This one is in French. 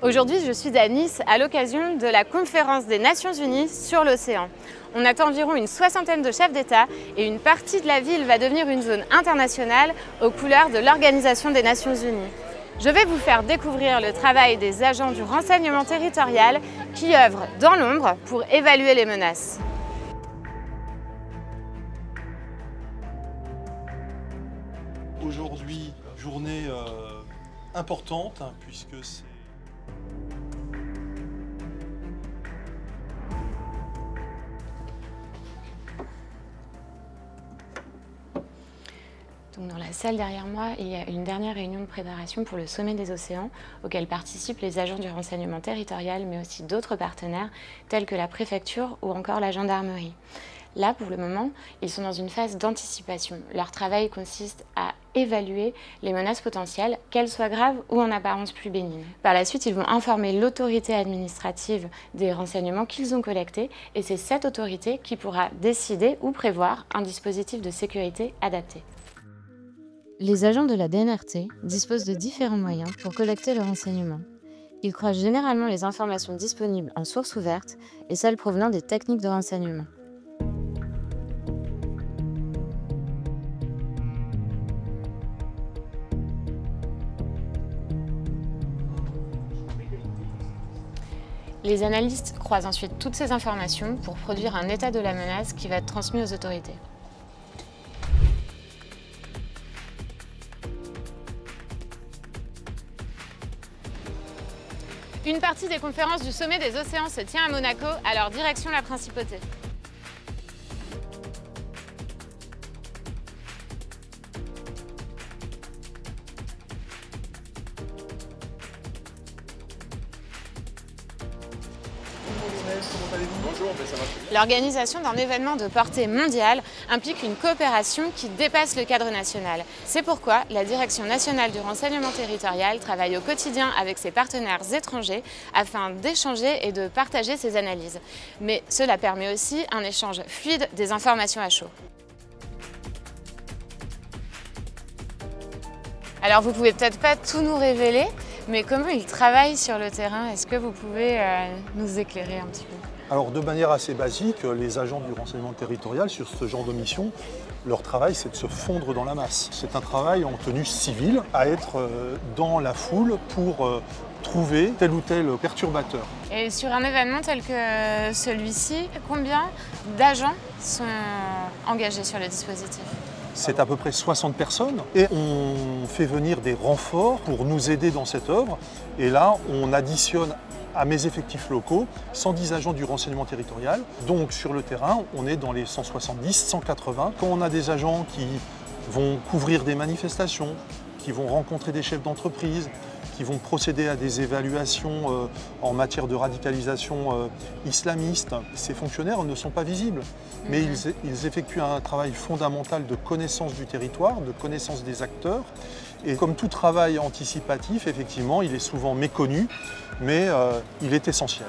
Aujourd'hui, je suis à Nice à l'occasion de la conférence des Nations Unies sur l'océan. On attend environ une soixantaine de chefs d'État et une partie de la ville va devenir une zone internationale aux couleurs de l'Organisation des Nations Unies. Je vais vous faire découvrir le travail des agents du renseignement territorial qui œuvrent dans l'ombre pour évaluer les menaces. Aujourd'hui, journée importante puisque c'est... Donc dans la salle derrière moi, il y a une dernière réunion de préparation pour le sommet des océans auquel participent les agents du renseignement territorial mais aussi d'autres partenaires tels que la préfecture ou encore la gendarmerie. Là, pour le moment, ils sont dans une phase d'anticipation. Leur travail consiste à évaluer les menaces potentielles, qu'elles soient graves ou en apparence plus bénignes. Par la suite, ils vont informer l'autorité administrative des renseignements qu'ils ont collectés et c'est cette autorité qui pourra décider ou prévoir un dispositif de sécurité adapté. Les agents de la DNRT disposent de différents moyens pour collecter le renseignement. Ils croisent généralement les informations disponibles en source ouverte et celles provenant des techniques de renseignement. Les analystes croisent ensuite toutes ces informations pour produire un état de la menace qui va être transmis aux autorités. Une partie des conférences du sommet des océans se tient à Monaco, alors direction la Principauté. L'organisation d'un événement de portée mondiale implique une coopération qui dépasse le cadre national. C'est pourquoi la Direction nationale du renseignement territorial travaille au quotidien avec ses partenaires étrangers afin d'échanger et de partager ses analyses. Mais cela permet aussi un échange fluide des informations à chaud. Alors vous pouvez peut-être pas tout nous révéler, mais comment ils travaillent sur le terrain? Est-ce que vous pouvez nous éclairer un petit peu? Alors de manière assez basique, les agents du renseignement territorial sur ce genre de mission, leur travail c'est de se fondre dans la masse. C'est un travail en tenue civile, à être dans la foule pour trouver tel ou tel perturbateur. Et sur un événement tel que celui-ci, combien d'agents sont engagés sur le dispositif? C'est à peu près 60 personnes et on fait venir des renforts pour nous aider dans cette œuvre. Et là, on additionne à mes effectifs locaux 110 agents du renseignement territorial. Donc sur le terrain, on est dans les 170, 180. Quand on a des agents qui vont couvrir des manifestations, qui vont rencontrer des chefs d'entreprise, qui vont procéder à des évaluations en matière de radicalisation islamiste. Ces fonctionnaires ne sont pas visibles, mais ils effectuent un travail fondamental de connaissance du territoire, de connaissance des acteurs. Et comme tout travail anticipatif, effectivement, il est souvent méconnu, mais il est essentiel.